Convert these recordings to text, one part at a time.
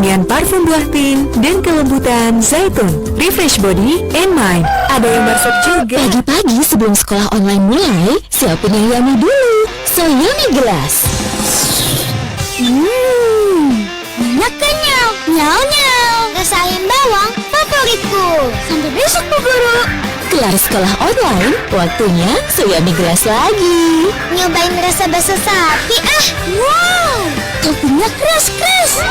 dengan parfum buah pink dan kelembutan zaitun. Refresh body and mind. Ada yang masak juga. Pagi-pagi sebelum sekolah online mulai, siapin yang yummy dulu. So Yummy Gelas. Enak kenyal. Nyau-nyau. Rasain bawang favoritku. Sampai besok Bu Guru. Kelar sekolah online, waktunya So Yummy Gelas lagi. Nyobain rasa bakso sapi ah. Wow, toppingnya keras-keras.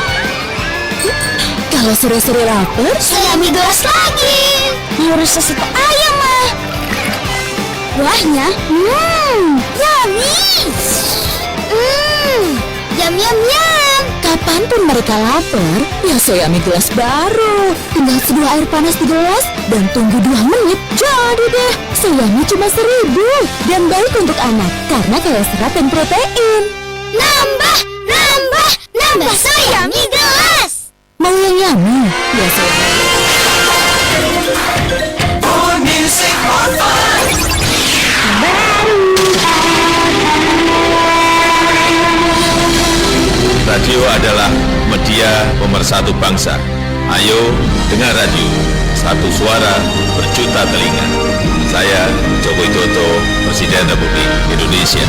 Kalau sore-sore lapar, So Yummy Gelas lagi. Mau rasa soto ayam mah. Buahnya, yummy. Yum yum yum. kapanpun mereka lapar, ya So Yummy Gelas baru. Tinggal seduh air panas di gelas dan tunggu 2 menit, jadi deh. So Yummy cuma 1.000 dan baik untuk anak karena kaya serat dan protein. Nambah So Yummy Gelas. Mau yang yummy? Ya So Yummy. Radio adalah media pemersatu bangsa. Ayo dengar radio, satu suara berjuta telinga. Saya Joko Widodo, Presiden Republik Indonesia.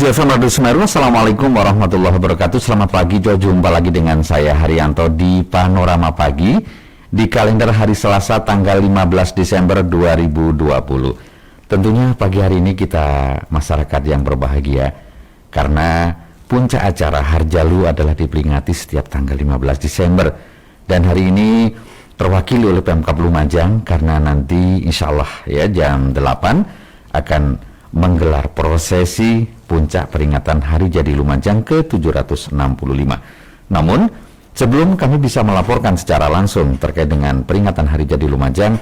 FM Radio Semeru. Assalamualaikum warahmatullahi wabarakatuh. Selamat pagi, jumpa lagi dengan saya Haryanto di Panorama Pagi di kalender hari Selasa tanggal 15 Desember 2020. Tentunya pagi hari ini kita masyarakat yang berbahagia karena puncak acara Harjalu adalah diperingati setiap tanggal 15 Desember dan hari ini terwakili oleh Pemkab Lumajang karena nanti insya Allah ya jam 8 akan menggelar prosesi puncak peringatan Hari Jadi Lumajang ke-765. Namun, sebelum kami bisa melaporkan secara langsung terkait dengan peringatan Hari Jadi Lumajang,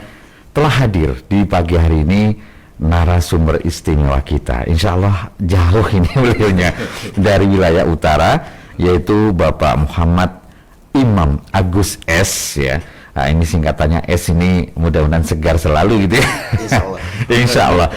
telah hadir di pagi hari ini narasumber istimewa kita. Insya Allah jauh ini beliaunya dari wilayah utara, yaitu Bapak Muhammad Imam Agus S. ya. Nah, ini singkatannya S ini mudah-mudahan segar selalu gitu ya. Insya Allah.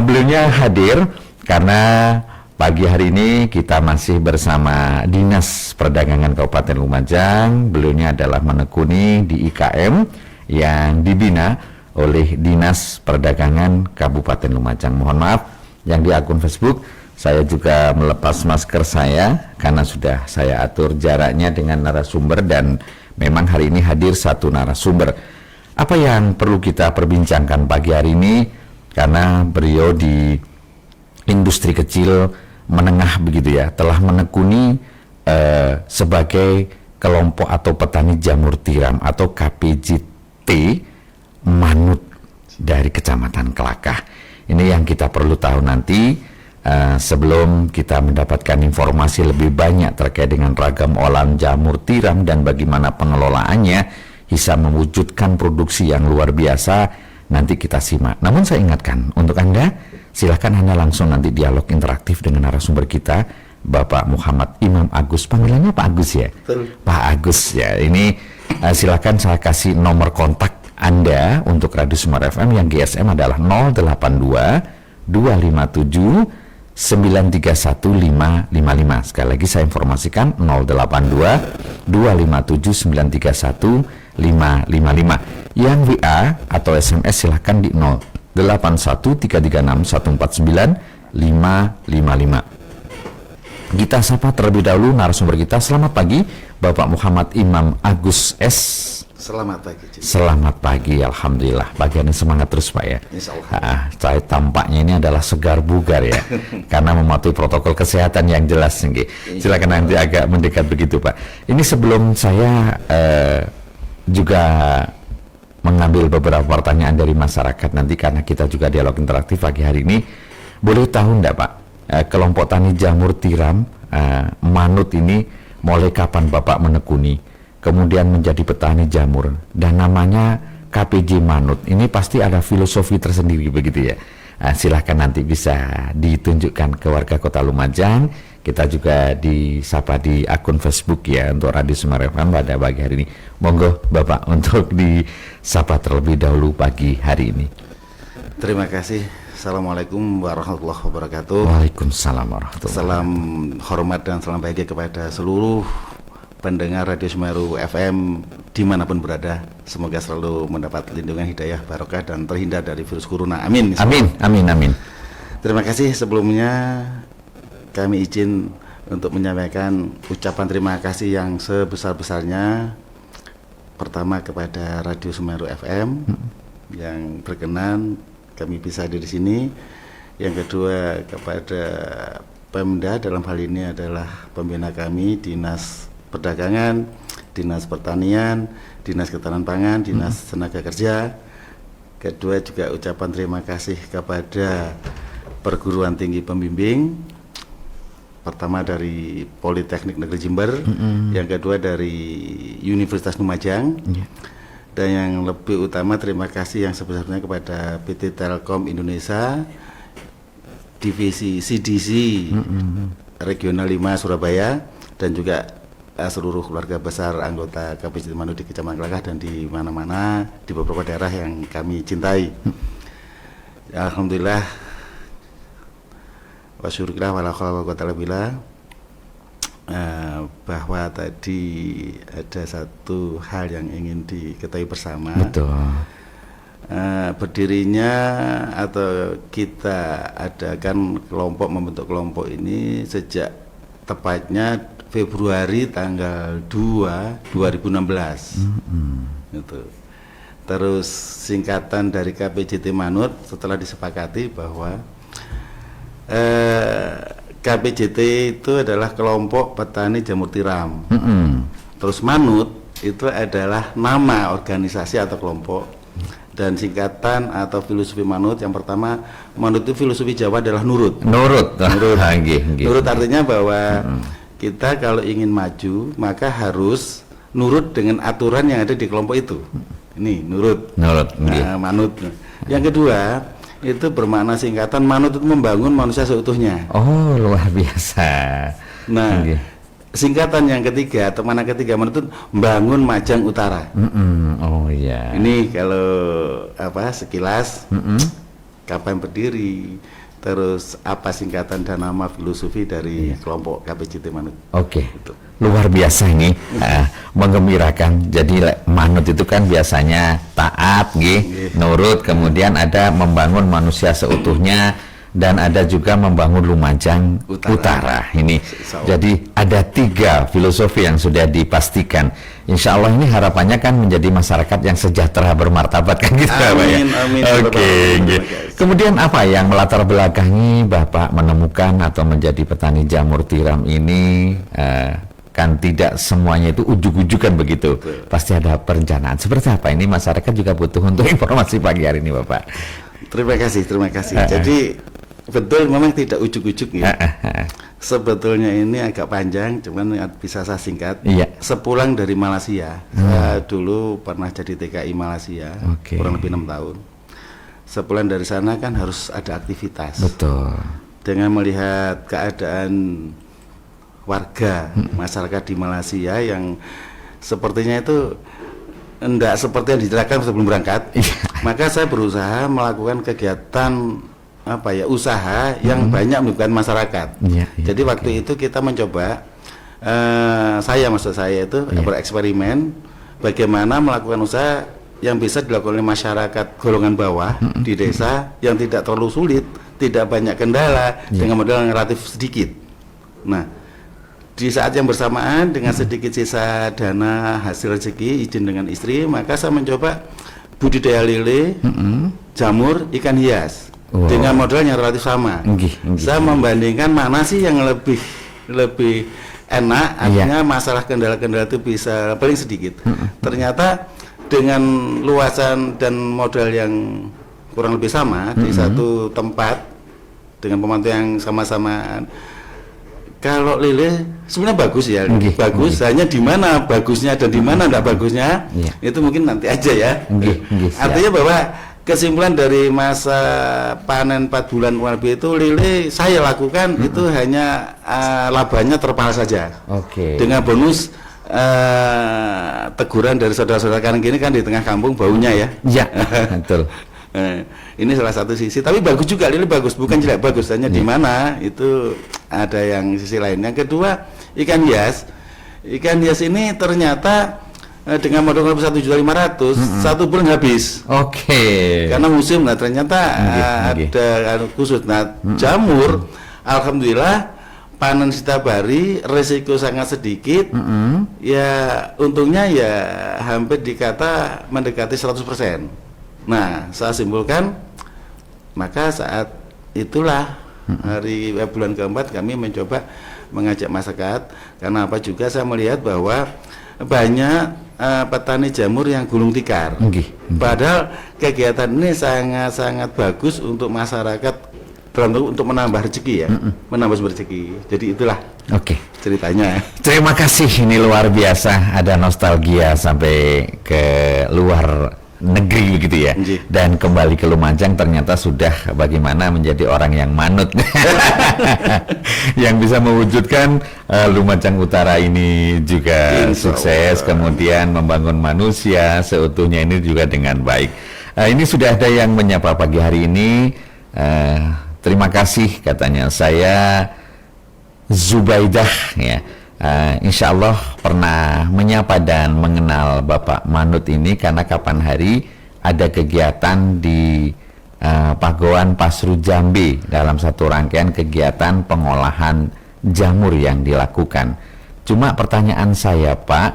Beliaunya hadir karena pagi hari ini kita masih bersama Dinas Perdagangan Kabupaten Lumajang. Beliaunya adalah menekuni di IKM yang dibina oleh Dinas Perdagangan Kabupaten Lumajang. Mohon maaf yang di akun Facebook saya juga melepas masker saya karena sudah saya atur jaraknya dengan narasumber dan memang hari ini hadir satu narasumber. Apa yang perlu kita perbincangkan pagi hari ini? Karena beliau di industri kecil menengah begitu ya, telah menekuni sebagai kelompok atau petani jamur tiram atau KPJT Manut dari Kecamatan Kelakah. Ini yang kita perlu tahu nanti. Sebelum kita mendapatkan informasi lebih banyak terkait dengan ragam olahan jamur tiram dan bagaimana pengelolaannya bisa mewujudkan produksi yang luar biasa, nanti kita simak. Namun saya ingatkan untuk Anda, silakan Anda langsung nanti dialog interaktif dengan narasumber kita, Bapak Muhammad Imam Agus. Panggilannya Pak Agus ya? Pak Agus ya. Ini silakan saya kasih nomor kontak Anda untuk Radio Semeru FM yang GSM adalah 082 257 931555. Sekali lagi saya informasikan 082 257 931555. Yang WA atau SMS silahkan di 081336149555. Kita sapa terlebih dahulu narasumber kita. Selamat pagi Bapak Muhammad Imam Agus S. Selamat pagi. Selamat pagi, alhamdulillah. Pagi ini semangat terus Pak ya. Insya Allah. Saya tampaknya ini adalah segar bugar ya, karena mematuhi protokol kesehatan yang jelas. Silakan nanti agak mendekat begitu Pak. Ini sebelum saya juga mengambil beberapa pertanyaan dari masyarakat nanti, karena kita juga dialog interaktif pagi hari ini. Boleh tahu enggak Pak, kelompok tani jamur tiram manut ini mulai kapan Bapak menekuni, kemudian menjadi petani jamur, dan namanya KPJ Manut ini pasti ada filosofi tersendiri begitu ya. Silahkan nanti bisa ditunjukkan ke warga Kota Lumajang. Kita juga disapa di akun Facebook ya untuk Radio Semeru FM pada pagi hari ini. Monggo Bapak untuk disapa terlebih dahulu pagi hari ini. Terima kasih. Assalamualaikum warahmatullahi wabarakatuh. Waalaikumsalam warahmatullahi wabarakatuh. Salam hormat dan salam bahagia kepada seluruh pendengar Radio Semeru FM dimanapun berada. Semoga selalu mendapat lindungan, hidayah, barokah, dan terhindar dari virus corona. Amin. Amin, amin, amin. Terima kasih. Sebelumnya kami izin untuk menyampaikan ucapan terima kasih yang sebesar-besarnya. Pertama kepada Radio Semeru FM yang berkenan kami bisa hadir di sini. Yang kedua kepada Pemda, dalam hal ini adalah pembina kami, Dinas Perdagangan, Dinas Pertanian, Dinas Ketahanan Pangan, Dinas Tenaga Kerja. Kedua juga ucapan terima kasih kepada perguruan tinggi pembimbing. Pertama dari Politeknik Negeri Jember, yang kedua dari Universitas Lumajang. Dan yang lebih utama terima kasih yang sebesarnya kepada PT Telkom Indonesia, Divisi CDC Regional 5 Surabaya, dan juga seluruh keluarga besar anggota KPJ Manut di Kecamatan Kelakah dan di mana-mana di beberapa daerah yang kami cintai. Alhamdulillah wa syukurillah wa la haula wa la quwwata illa billah, bahwa tadi ada satu hal yang ingin diketahui bersama. Betul. Berdirinya atau kita adakan kelompok, membentuk kelompok ini sejak tepatnya Februari tanggal 2 2016. Gitu. Terus singkatan dari KPJT Manut setelah disepakati bahwa KPJT itu adalah kelompok petani jamur tiram. Terus Manut itu adalah nama organisasi atau kelompok, dan singkatan atau filosofi Manut yang pertama, Manut itu filosofi Jawa adalah nurut. Nurut. Nurut artinya bahwa kita kalau ingin maju maka harus nurut dengan aturan yang ada di kelompok itu. Ini nurut. Manut. Yang kedua itu bermakna singkatan, Manut itu membangun manusia seutuhnya. Oh, luar biasa. Nah, singkatan yang ketiga atau mana ketiga, Manut itu membangun Majang Utara. Oh iya. Ini kalau sekilas kapan berdiri, terus apa singkatan dan nama filosofi dari kelompok KPJT Manut. Oke. Luar biasa ini, menggembirakan. Jadi Manut itu kan biasanya taat, nurut, kemudian ada membangun manusia seutuhnya, dan ada juga membangun Lumajang Utara. Ini jadi ada 3 filosofi yang sudah dipastikan. Insya Allah ini harapannya kan menjadi masyarakat yang sejahtera, bermartabat kan gitu. Amin, amin. Oke. Kemudian apa yang melatar belakangi Bapak menemukan atau menjadi petani jamur tiram ini? Kan tidak semuanya itu ujug-ujugan begitu. Pasti ada perencanaan. Seperti apa ini, masyarakat juga butuh untuk informasi pagi hari ini Bapak. Terima kasih. Jadi betul memang tidak ujuk-ujuk ya. Sebetulnya ini agak panjang, cuman bisa saya singkat. Sepulang dari Malaysia, saya dulu pernah jadi TKI Malaysia, kurang lebih 6 tahun. Sepulang dari sana kan harus ada aktivitas. Betul. Dengan melihat keadaan warga masyarakat di Malaysia yang sepertinya itu enggak seperti yang dijelaskan sebelum berangkat, maka saya berusaha melakukan kegiatan usaha yang banyak melibatkan masyarakat. Jadi waktu itu kita mencoba, maksud saya itu bereksperimen bagaimana melakukan usaha yang bisa dilakukan oleh masyarakat golongan bawah di desa yang tidak terlalu sulit, tidak banyak kendala, dengan modal yang relatif sedikit. Nah, di saat yang bersamaan dengan sedikit sisa dana hasil rezeki izin dengan istri, maka saya mencoba budidaya lele, jamur, ikan hias dengan modal yang relatif sama. Saya membandingkan mana sih yang lebih enak, artinya masalah kendala-kendala itu bisa paling sedikit. Ternyata dengan luasan dan modal yang kurang lebih sama di satu tempat dengan pemantau yang sama-sama. Kalau lele sebenarnya bagus ya, bagus. Hanya di mana bagusnya dan di mana tidak bagusnya, itu mungkin nanti aja ya. Artinya bahwa kesimpulan dari masa panen 4 bulan kurang lebih itu lele saya lakukan itu hanya labanya terpal saja. Dengan bonus teguran dari saudara-saudara karena gini kan di tengah kampung baunya ya. Iya, betul. Ini salah satu sisi, tapi bagus juga, lele bagus, bukan jelek, bagus. Hanya di mana itu ada yang sisi lain. Yang kedua, ikan hias ini ternyata dengan modal 1.500.000 1 bulan habis. Karena musim, nah ternyata ada khusus. Nah jamur, alhamdulillah panen setiap hari, resiko sangat sedikit. Ya untungnya ya hampir dikata mendekati 100%. Nah, saya simpulkan, maka saat itulah hari bulan keempat kami mencoba mengajak masyarakat, karena apa juga saya melihat bahwa banyak petani jamur yang gulung tikar. Padahal kegiatan ini sangat-sangat bagus untuk masyarakat dalam bentuk untuk menambah rezeki ya, menambah rezeki. Jadi itulah ceritanya. Terima kasih, ini luar biasa, ada nostalgia sampai ke luar negeri begitu ya. Dan kembali ke Lumajang ternyata sudah bagaimana menjadi orang yang manut yang bisa mewujudkan Lumajang Utara ini juga sukses, kemudian membangun manusia seutuhnya ini juga dengan baik. Ini sudah ada yang menyapa pagi hari ini, terima kasih katanya, saya Zubaidah ya. Insya Allah pernah menyapa dan mengenal Bapak Manut ini karena kapan hari ada kegiatan di Pagoan Pasru Jambi dalam satu rangkaian kegiatan pengolahan jamur yang dilakukan. Cuma pertanyaan saya, Pak,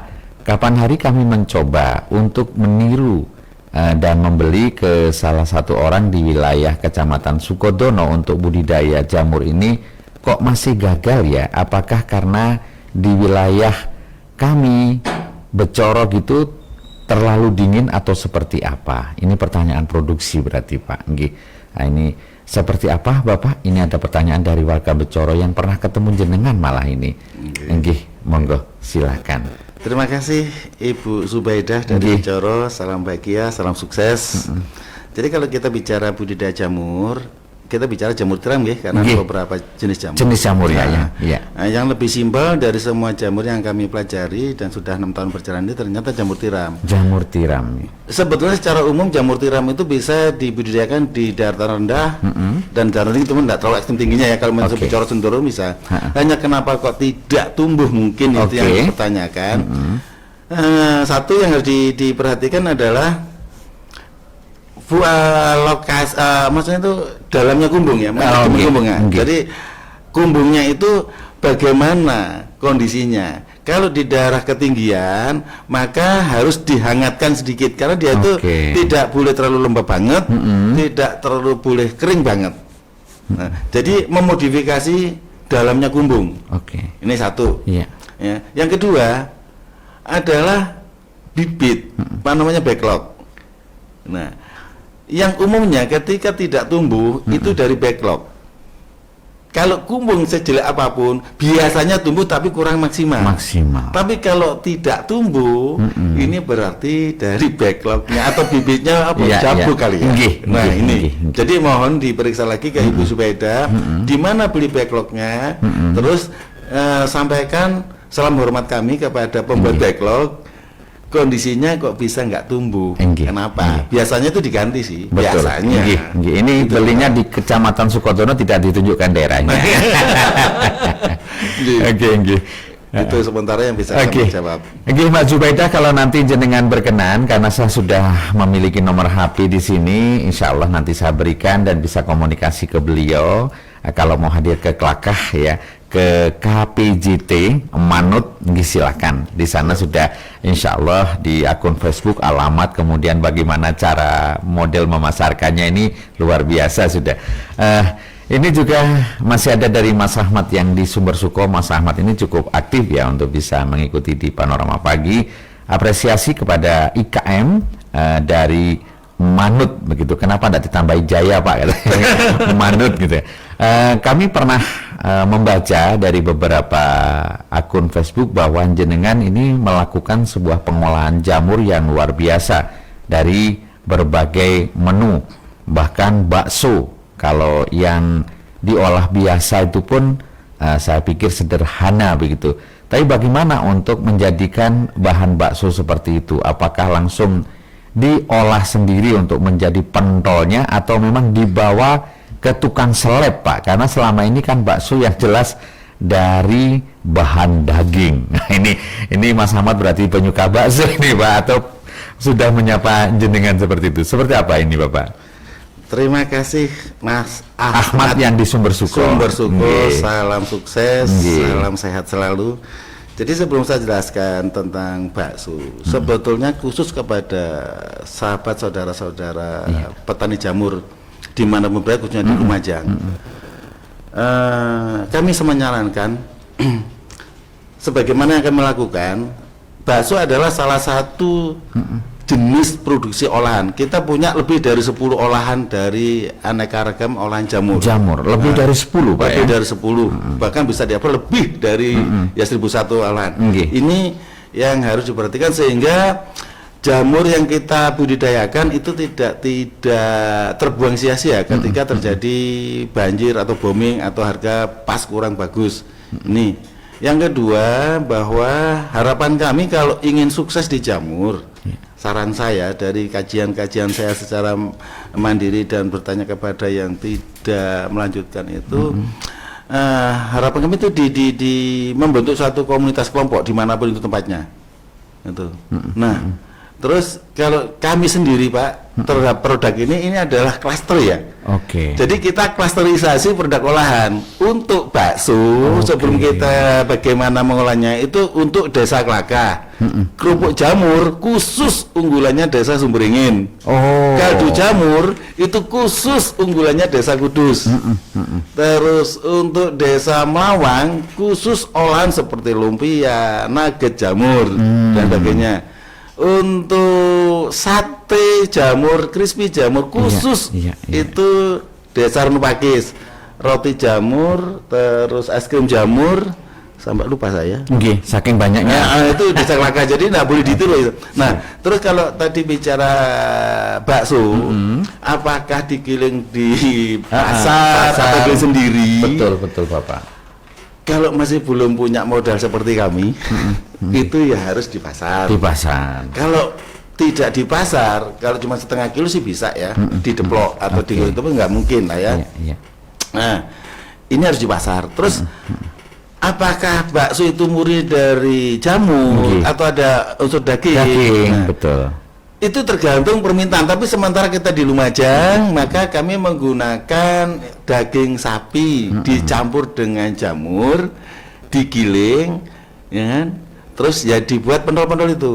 kapan hari kami mencoba untuk meniru dan membeli ke salah satu orang di wilayah Kecamatan Sukodono untuk budidaya jamur ini, kok masih gagal ya? Apakah karena di wilayah kami Becoro gitu terlalu dingin atau seperti apa? Ini pertanyaan produksi berarti Pak. Nah, ini seperti apa Bapak? Ini ada pertanyaan dari warga Becoro yang pernah ketemu jenengan malah ini. Monggo silakan. Terima kasih Ibu Zubaidah dari Becoro. Salam bahagia, salam sukses. Jadi kalau kita bicara budidaya jamur, kita bicara jamur tiram ya, karena ada beberapa jenis jamur. Jenis jamur ya. Nah, yang lebih simpel dari semua jamur yang kami pelajari dan sudah 6 tahun berjalan ini ternyata jamur tiram. Jamur tiram. Sebetulnya secara umum jamur tiram itu bisa dibudidayakan di daratan rendah dan daratan tinggi, teman tidak terlalu ekstrem tingginya ya. Kalau masuk Becoro Sendoro bisa. Hanya kenapa kok tidak tumbuh mungkin itu yang dipertanyakan. Satu yang harus diperhatikan adalah lokasi, maksudnya itu dalamnya kumbung ya, kumbungnya. Jadi kumbungnya itu bagaimana kondisinya. Kalau di daerah ketinggian maka harus dihangatkan sedikit karena dia itu tidak boleh terlalu lembab banget, tidak terlalu boleh kering banget. Nah, jadi memodifikasi dalamnya kumbung. Ini satu. Ya. Yang kedua adalah bibit, apa namanya backlog. Nah, yang umumnya ketika tidak tumbuh itu dari backlog. Kalau kumbung sejelek apapun biasanya tumbuh tapi kurang maksimal. Tapi kalau tidak tumbuh ini berarti dari backlognya atau bibitnya cabut kali ya. Nah ini jadi mohon diperiksa lagi ke Ibu Zubaidah di mana beli backlognya, terus sampaikan salam hormat kami kepada pembuat backlog. Kondisinya kok bisa nggak tumbuh? Kenapa? Biasanya itu diganti sih. Betul. Biasanya. Ini belinya di Kecamatan Sukodono, tidak ditunjukkan daerahnya. Itu sementara yang bisa saya jawab. Mbak Zubaidah, kalau nanti jenengan berkenan, karena saya sudah memiliki nomor HP di sini, insya Allah nanti saya berikan dan bisa komunikasi ke beliau. Kalau mau hadir ke Klakah ya, ke KPJT Manut, silakan. Di sana sudah insya Allah di akun Facebook alamat, kemudian bagaimana cara model memasarkannya ini luar biasa sudah. Ini juga masih ada dari Mas Ahmad yang di Sumber Suko. Mas Ahmad ini cukup aktif ya untuk bisa mengikuti di Panorama Pagi. Apresiasi kepada IKM dari Manut begitu. Kenapa tidak ditambahi Jaya Pak? Manut gitu. Kami pernah membaca dari beberapa akun Facebook bahwa jenengan ini melakukan sebuah pengolahan jamur yang luar biasa dari berbagai menu, bahkan bakso. Kalau yang diolah biasa itu pun saya pikir sederhana begitu. Tapi bagaimana untuk menjadikan bahan bakso seperti itu? Apakah langsung diolah sendiri untuk menjadi pentolnya atau memang dibawa ke tukang seleb Pak? Karena selama ini kan bakso yang jelas dari bahan daging. Nah ini Mas Ahmad berarti penyuka bakso ini Pak, atau sudah menyapa jenengan seperti itu? Seperti apa ini Bapak? Terima kasih Mas Ahmad yang di Sumber Suko. Sumber Suko, Nggih. salam sukses, Nggih. salam sehat selalu. Jadi sebelum saya jelaskan tentang bakso, sebetulnya khusus kepada sahabat saudara-saudara petani jamur dimanapun berada, khususnya di Lumajang, kami menyarankan sebagaimana yang kami lakukan, bakso adalah salah satu jenis produksi olahan. Kita punya lebih dari 10 olahan dari aneka ragam olahan jamur. Lebih dari 10 Pak Lebih ya? dari 10, bahkan bisa diapa lebih dari ya 1001 olahan. Ini yang harus diperhatikan sehingga jamur yang kita budidayakan itu tidak terbuang sia-sia ketika terjadi banjir atau booming atau harga pas kurang bagus. Ini. Yang kedua, bahwa harapan kami kalau ingin sukses di jamur, saran saya dari kajian-kajian saya secara mandiri dan bertanya kepada yang tidak melanjutkan itu, harapan kami itu di membentuk suatu komunitas kelompok dimanapun itu tempatnya, itu. Nah, terus kalau kami sendiri Pak terhadap produk ini adalah klaster ya. Oke. Jadi kita klasterisasi produk olahan untuk bakso. Sebelum kita bagaimana mengolahnya itu untuk Desa Klaka. Kerupuk jamur khusus unggulannya Desa Sumberingin. Kaldu jamur itu khusus unggulannya Desa Kudus. Terus untuk Desa Mawang khusus olahan seperti lumpia, nugget jamur dan sebagainya. Untuk sate jamur, crispy jamur khusus itu Desa Renupakis, roti jamur, terus es krim jamur, sampai lupa saya. Saking banyaknya. Nah, itu Desa Klaka, jadi nggak boleh ditiru itu. Nah, terus kalau tadi bicara bakso, apakah digiling di pasar atau giling sendiri? Betul Bapak. Kalau masih belum punya modal seperti kami, itu ya harus di pasar. Di pasar. Kalau tidak di pasar, kalau cuma setengah kilo sih bisa ya, dideplok atau di itu pun nggak mungkin lah ya. Nah, ini harus di pasar. Terus apakah bakso itu murni dari jamur atau ada unsur daging? Nah, betul. Itu tergantung permintaan. Tapi sementara kita di Lumajang, maka kami menggunakan daging sapi dicampur dengan jamur, digiling, ya kan? Terus ya dibuat pentol-pentol itu.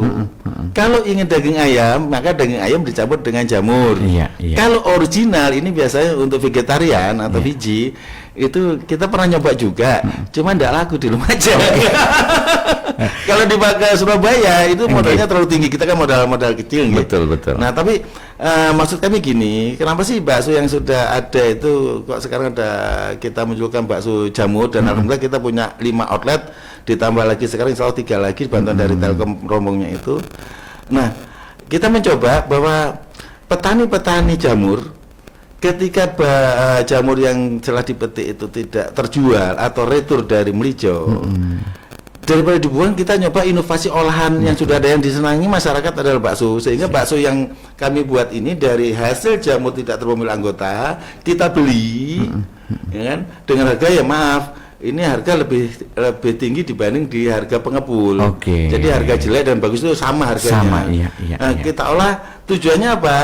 Kalau ingin daging ayam, maka daging ayam dicampur dengan jamur. Kalau original ini biasanya untuk vegetarian atau veggie, itu kita pernah nyoba juga, cuma tidak laku di Lumajang. Kalau dipakai Surabaya itu modalnya terlalu tinggi, kita kan modal kecil. Betul. Nah tapi maksud kami gini, kenapa sih bakso yang sudah ada itu kok sekarang ada kita munculkan bakso jamur dan alhamdulillah kita punya 5 outlet, ditambah lagi sekarang insya Allah 3 lagi bantuan dari Telkom rombongnya itu. Nah kita mencoba bahwa petani-petani jamur ketika jamur yang telah dipetik itu tidak terjual atau retur dari Melijo, daripada dibuang, kita nyoba inovasi olahan yang sudah ada yang disenangi masyarakat adalah bakso. Sehingga bakso yang kami buat ini dari hasil jamur tidak terpemilah anggota, kita beli ya kan, dengan harga ya maaf, ini harga lebih tinggi dibanding di harga pengepul. Jadi harga jelek dan bagus itu sama harganya. Kita olah, tujuannya apa?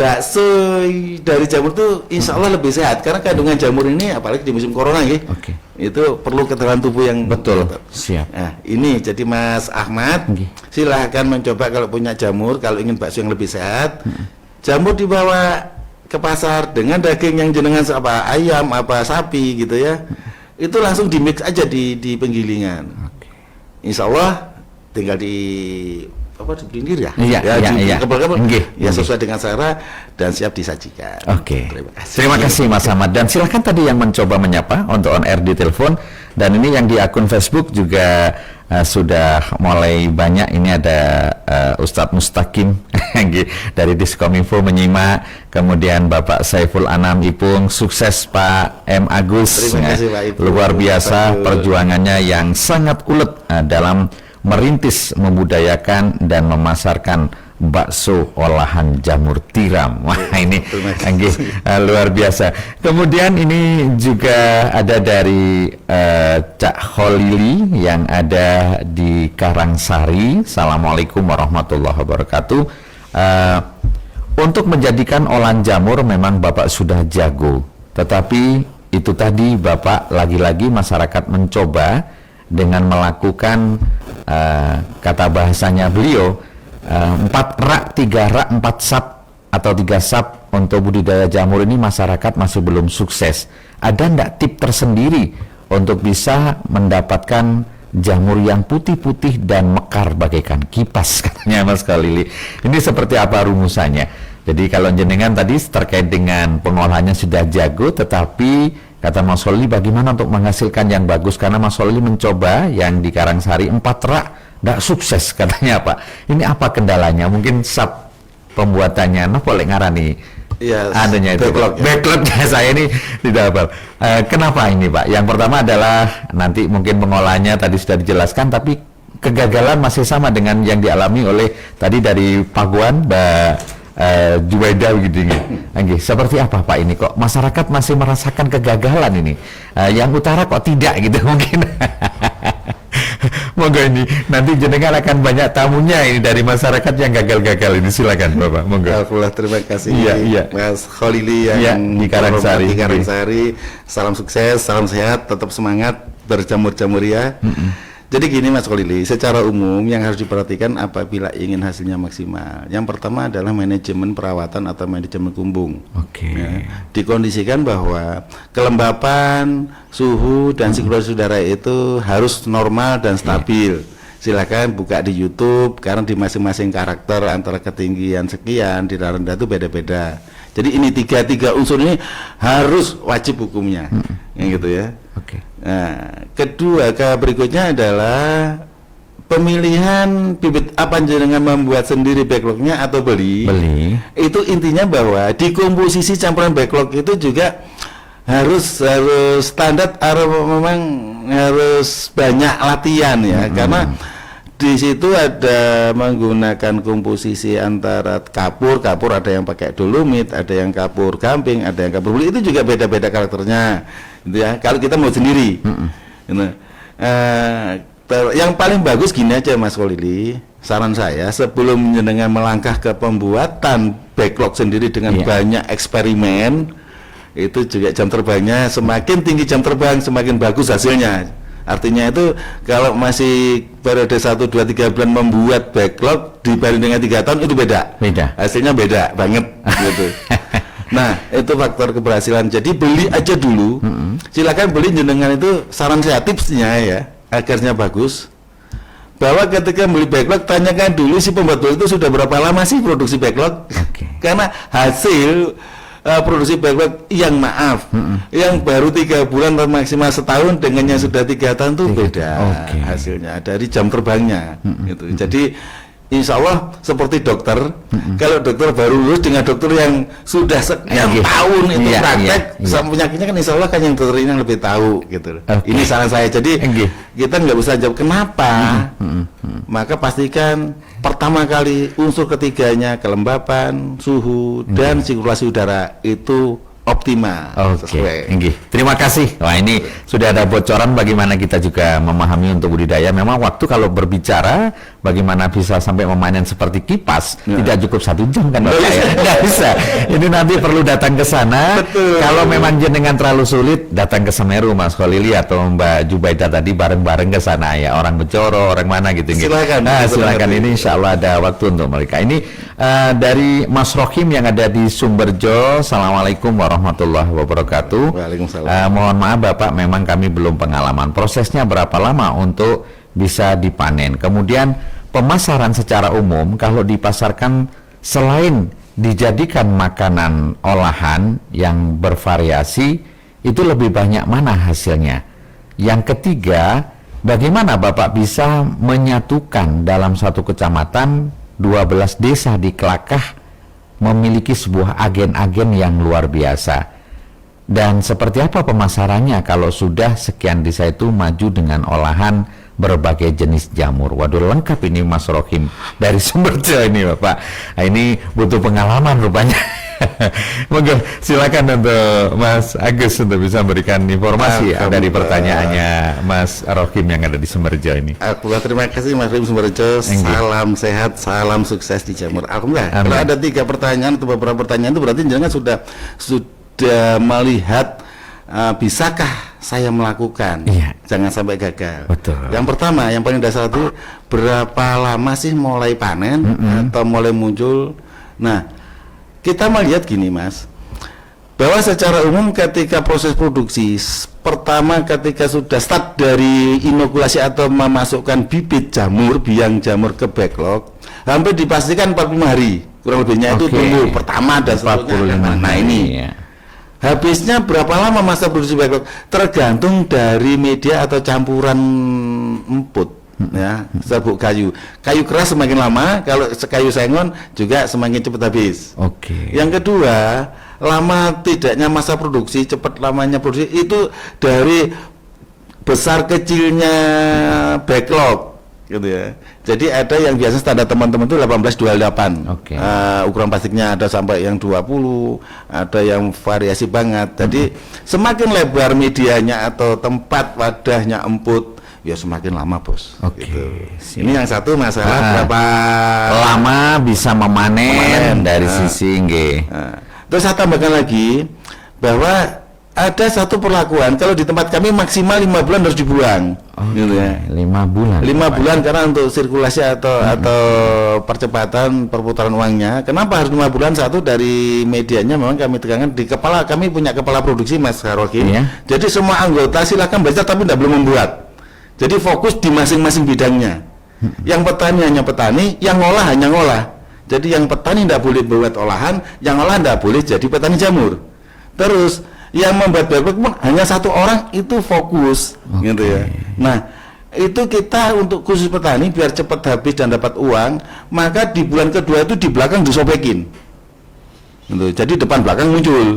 bakso dari jamur tuh insya Allah lebih sehat karena kandungan jamur ini apalagi di musim corona ya. Oke. Itu perlu keterangan tubuh yang Betul. Siap. Nah, ini jadi Mas Ahmad, Oke. silahkan mencoba kalau punya jamur, kalau ingin bakso yang lebih sehat. Jamur dibawa ke pasar dengan daging yang jenengan apa ayam, apa sapi gitu ya. Itu langsung di mix aja di penggilingan. Insya Allah tinggal di apa dipinggir ya? Iya. Kebal-kebal. Nggih, Ya nggih. sesuai dengan selera dan siap disajikan. Oke. Terima kasih. Mas Ahmad. Dan silahkan tadi yang mencoba menyapa untuk on air di telepon. Dan ini yang di akun Facebook juga sudah mulai banyak. Ini ada Ustadz Mustaqim dari Diskominfo menyimak. Kemudian Bapak Saiful Anam Ipung, sukses Pak M. Agus. Terima kasih, Pak Ipung. Luar biasa Pak. perjuangannya yang sangat ulet dalam merintis, membudayakan dan memasarkan bakso olahan jamur tiram. Wah, ini luar biasa. Kemudian ini juga ada dari Cak Kholili yang ada di Karangsari. Assalamualaikum warahmatullahi wabarakatuh. Untuk menjadikan olahan jamur memang Bapak sudah jago, tetapi itu tadi Bapak lagi-lagi masyarakat mencoba dengan melakukan kata bahasanya beliau 4 rak, 3 rak, 4 sap atau 3 sap untuk budidaya jamur ini masyarakat masih belum sukses. Ada enggak tip tersendiri untuk bisa mendapatkan jamur yang putih-putih dan mekar bagaikan kipas, katanya Mas Khalili. Ini seperti apa rumusannya? Jadi kalau jenengan tadi terkait dengan pengolahannya sudah jago, tetapi kata Mas Khalili bagaimana untuk menghasilkan yang bagus? Karena Mas Khalili mencoba yang di Karangsari 4 rak, tidak sukses katanya Pak. Ini apa kendalanya? Mungkin sap pembuatannya, nah boleh ngarani adanya itu backlog saya ini tidak apa. Kenapa ini Pak? Yang pertama adalah nanti mungkin pengolahannya tadi sudah dijelaskan, tapi kegagalan masih sama dengan yang dialami oleh tadi dari Paguan Mbak Juwaida gitu nih. Seperti apa Pak ini kok masyarakat masih merasakan kegagalan ini? Yang utara kok tidak gitu mungkin. Monggo ini nanti jenengan akan banyak tamunya ini dari masyarakat yang gagal-gagal ini, silakan Bapak. Monggo. Alhamdulillah, terima kasih Iya. Mas Khalili yang di Karangsari. Salam sukses, salam sehat, tetap semangat berjamur-jamur ya. Jadi gini Mas Khalili, secara umum yang harus diperhatikan apabila ingin hasilnya maksimal, yang pertama adalah manajemen perawatan atau manajemen kumbung. Ya, dikondisikan bahwa kelembapan, suhu dan sirkulasi udara itu harus normal dan stabil. Silakan buka di YouTube karena di masing-masing karakter antara ketinggian sekian di rendah itu beda-beda. Jadi ini tiga unsur ini harus wajib hukumnya, yang gitu ya. Nah, kedua berikutnya adalah pemilihan bibit apa jenengan membuat sendiri backlognya atau beli. Itu intinya bahwa di komposisi campuran backlog itu juga harus standar, memang harus banyak latihan ya, karena di situ ada menggunakan komposisi antara kapur ada yang pakai dolomit, ada yang kapur gamping, ada yang kapur beli, itu juga beda-beda karakternya, gitu ya. Kalau kita mau sendiri, yang paling bagus gini aja Mas Khalili, saran saya sebelum jenengan melangkah ke pembuatan backlog sendiri dengan banyak eksperimen, itu juga jam terbangnya semakin tinggi jam terbang semakin bagus hasilnya. Artinya itu kalau masih periode 1, 2, 3 bulan membuat backlog dibanding dengan 3 tahun itu beda. Hasilnya beda banget gitu. Nah, itu faktor keberhasilan. Jadi beli aja dulu. Silakan beli jenengan, itu saran saya, tipsnya ya, agarnya bagus. Bahwa ketika beli backlog tanyakan dulu si pembuat backlog itu sudah berapa lama sih produksi backlog. Karena hasil produksi backlog yang yang baru 3 bulan atau maksimal setahun dengan yang sudah 3 tahun itu beda hasilnya dari jam terbangnya gitu. Jadi insya Allah seperti dokter, kalau dokter baru lulus dengan dokter yang sudah sekian tahun itu praktek penyakitnya kan insya Allah kan yang dokter ini yang lebih tahu gitu. Ini saran saya. Jadi kita nggak usah jawab kenapa, maka pastikan pertama kali unsur ketiganya kelembapan, suhu dan sirkulasi udara itu optimal. Oke, sesuai. inggih. Terima kasih. Wah, ini sudah ada bocoran bagaimana kita juga memahami untuk budidaya. Memang waktu kalau berbicara bagaimana bisa sampai memanen seperti kipas, tidak cukup 1 jam kan Bapak ya? Nggak bisa. Ini nanti perlu datang ke sana. Betul. Kalau memang jenengan terlalu sulit, datang ke Semeru Mas Kholili atau Mbak Jubaida tadi bareng-bareng ke sana ya. Orang Becoro, orang mana gitu. Silakan. Nah, silakan. Betul. Ini insya Allah ada waktu untuk mereka. Ini dari Mas Rohim yang ada di Sumberjo. Assalamualaikum warahmatullahi wabarakatuh. Waalaikumsalam. Mohon maaf Bapak, memang kami belum pengalaman. Prosesnya berapa lama untuk bisa dipanen? Kemudian pemasaran secara umum kalau dipasarkan selain dijadikan makanan olahan yang bervariasi, itu lebih banyak mana hasilnya? Yang ketiga, bagaimana Bapak bisa menyatukan dalam satu kecamatan 12 desa di Kelakah memiliki sebuah agen-agen yang luar biasa? Dan seperti apa pemasarannya kalau sudah sekian desa itu maju dengan olahan berbagai jenis jamur? Waduh, lengkap ini Mas Rohim dari Sumberjo ini Bapak. Nah, ini butuh pengalaman rupanya. Monggo silakan untuk Mas Agus untuk bisa memberikan informasi dari pertanyaannya Mas Rohim yang ada di Sumberjo ini. Terima kasih Mas Rohim Sumberjo. Salam sehat, salam sukses di jamur. Alhamdulillah. Kalau ada 3 pertanyaan atau beberapa pertanyaan itu berarti jangan sudah melihat bisakah saya melakukan. Iya. Jangan sampai gagal. Betul. Yang pertama, yang paling dasar itu berapa lama sih mulai panen atau mulai muncul. Nah, kita melihat gini Mas, bahwa secara umum ketika proses produksi pertama ketika sudah start dari inokulasi atau memasukkan bibit jamur, biang jamur ke backlog, hampir dipastikan 45 hari kurang lebihnya itu tumbuh pertama dan seterusnya. Nah ini habisnya berapa lama masa produksi backlog tergantung dari media atau campuran emput. Ya, serbuk kayu keras semakin lama, kalau kayu sengon juga semakin cepat habis. Yang kedua, lama tidaknya masa produksi, cepat lamanya produksi itu dari besar kecilnya backlog gitu ya. Jadi ada yang biasa standar teman-teman itu 1828. Ukuran plastiknya ada sampai yang 20, ada yang variasi banget. Jadi semakin lebar medianya atau tempat wadahnya emput, ya semakin lama bos. Gitu. Ini yang satu masalah berapa lama bisa memanen dari sisi terus saya tambahkan lagi bahwa ada satu perlakuan kalau di tempat kami maksimal 5 bulan harus dibuang. Gitu ya. 5 bulan. 5 bulan karena untuk sirkulasi atau percepatan perputaran uangnya. Kenapa harus 5 bulan? Satu dari medianya memang kami tekankan di kepala, kami punya kepala produksi Mas Haroki. Jadi semua anggota silakan belajar tapi tidak belum membuat. Jadi fokus di masing-masing bidangnya. Yang petani hanya petani, yang ngolah hanya ngolah. Jadi yang petani tidak boleh buat olahan, yang ngolah tidak boleh jadi petani jamur. Terus yang membuat backlog pun hanya 1 orang itu fokus, gitu ya. Nah, itu kita untuk khusus petani biar cepat habis dan dapat uang, maka di bulan kedua itu di belakang disobekin. Gitu. Jadi depan belakang muncul.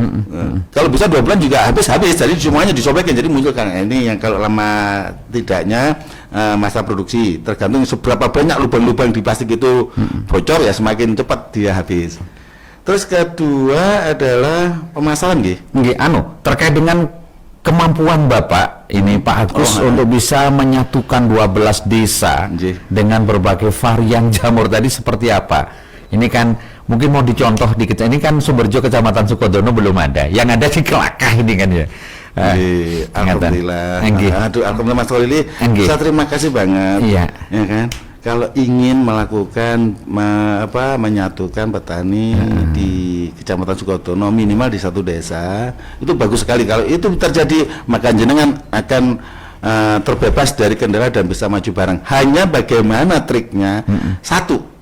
Kalau bisa 2 bulan juga habis, jadi semuanya disobekin, jadi muncul kan. Ini yang kalau lama tidaknya masa produksi tergantung seberapa banyak lubang-lubang di plastik itu bocor ya semakin cepat dia habis. Terus kedua adalah pemasaran terkait dengan kemampuan Bapak ini Pak Agus untuk bisa menyatukan 12 desa dengan berbagai varian jamur tadi seperti apa? Ini kan mungkin mau dicontoh dikit. Ini kan Sumberjo Kecamatan Sukodono belum ada. Yang ada di Kelakah ini kan ya. Alhamdulillah. Alhamdulillah Mas Kholili. Saya terima kasih banget. Ya kan? Kalau ingin melakukan menyatukan petani di Kecamatan Sukodono minimal di 1 desa, itu bagus sekali. Kalau itu terjadi maka jenengan akan terbebas dari kendala dan bisa maju bareng. Hanya bagaimana triknya? Satu,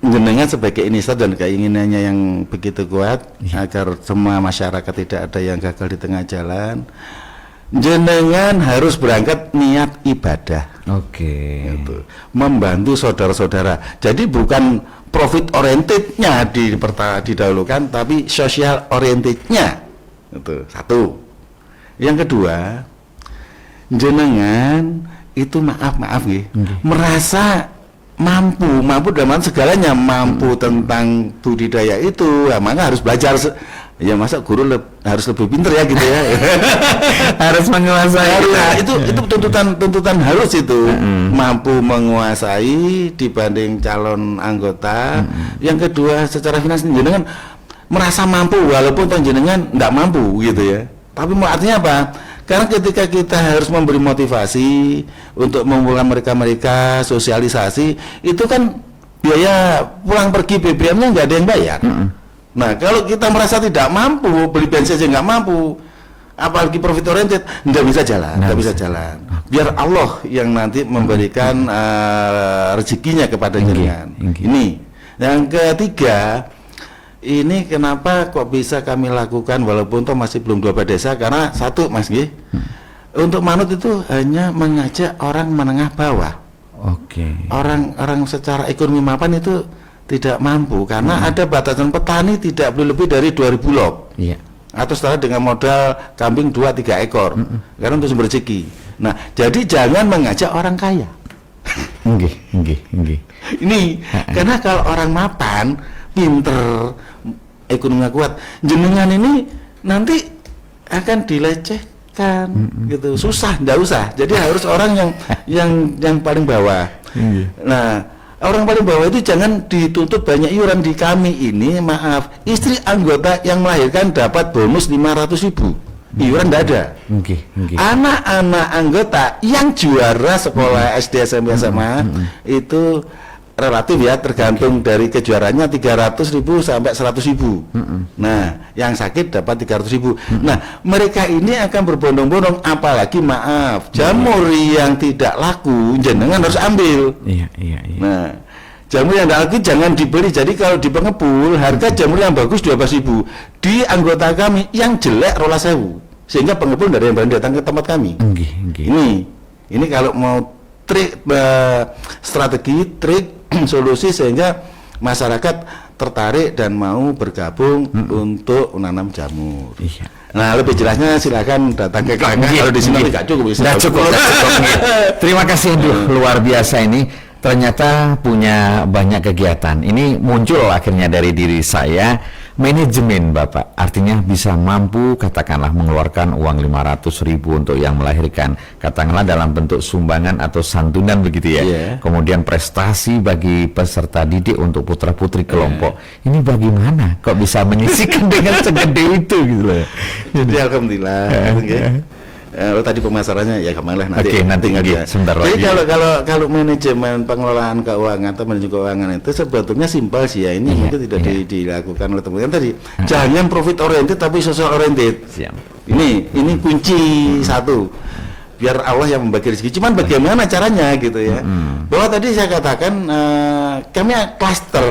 jenengan sebagai inisiator dan keinginannya yang begitu kuat agar semua masyarakat tidak ada yang gagal di tengah jalan, jenengan harus berangkat niat ibadah. Gitu. Membantu saudara-saudara. Jadi bukan profit orientednya didahulukan, tapi social orientednya. Itu satu. Yang kedua, jenengan itu maaf merasa mampu dalam segalanya, mampu tentang budidaya itu, ya, maka harus belajar. Ya masa guru harus lebih pintar ya gitu ya. Harus menguasai. Nah, itu tuntutan harus itu. Mampu menguasai dibanding calon anggota. Yang kedua, secara finansial jenengan merasa mampu walaupun jenengan enggak mampu gitu ya. Tapi artinya apa? Karena ketika kita harus memberi motivasi untuk mengumpulkan mereka sosialisasi, itu kan biaya pulang pergi BBM-nya nggak ada yang bayar. Nah, kalau kita merasa tidak mampu, beli bensin aja nggak mampu, apalagi profit oriented, nggak bisa jalan. Biar Allah yang nanti memberikan rezekinya kepada jenengan. Ini. Yang ketiga, ini kenapa kok bisa kami lakukan walaupun toh masih belum 12 desa, karena satu Mas G, untuk manut itu hanya mengajak orang menengah bawah. Orang secara ekonomi mapan itu tidak mampu karena ada batasan petani tidak boleh lebih dari 2000 log. Atau setara dengan modal kambing 2-3 ekor. Karena untuk sumber rezeki. Nah, jadi jangan mengajak orang kaya. Ini karena kalau orang mapan pinter, ekonominya kuat, jenengan ini nanti akan dilecehkan gitu, susah, nggak usah. Jadi harus orang yang paling bawah. Nah, orang paling bawah itu jangan dituntut banyak iuran. Di kami ini, maaf, istri anggota yang melahirkan dapat bonus 500.000, iuran tidak ada. Anak-anak anggota yang juara sekolah SD, SMP, SMA itu relatif ya, tergantung dari kejuaraannya 300.000 sampai 100.000. Nah, yang sakit dapat 300.000. Nah, mereka ini akan berbondong-bondong, apalagi maaf, jamur yang tidak laku jenengan harus ambil. Nah, jamur yang tidak laku jangan dibeli. Jadi kalau di pengepul harga jamur yang bagus 12.000, di anggota kami yang jelek 12.000, sehingga pengepul tidak ada yang berani datang ke tempat kami. Ini kalau mau trik, strategi, trik, solusi sehingga masyarakat tertarik dan mau bergabung untuk menanam jamur. Nah, lebih jelasnya silakan datang ke Kelangga. Kalau di sini tidak cukup. Terima kasih, luar biasa ini. Ternyata punya banyak kegiatan. Ini muncul akhirnya dari diri saya, manajemen Bapak. Artinya bisa mampu katakanlah mengeluarkan uang 500.000 untuk yang melahirkan, katakanlah dalam bentuk sumbangan atau santunan begitu ya. Kemudian prestasi bagi peserta didik untuk putra-putri kelompok. Ini bagaimana kok bisa menyisihkan dengan segede itu gitu loh. Jadi alhamdulillah. Tadi pemasarannya ya kemarin nanti. Nanti sebentar lagi. Jadi kalau manajemen pengelolaan keuangan atau manajemen keuangan itu sebetulnya simpel sih ya. Ini mungkin tidak dilakukan oleh teman-teman tadi. Jangan profit oriented tapi social oriented. Ini kunci satu. Biar Allah yang membagi rezeki. Cuman bagaimana caranya gitu ya. Bahwa tadi saya katakan kami klaster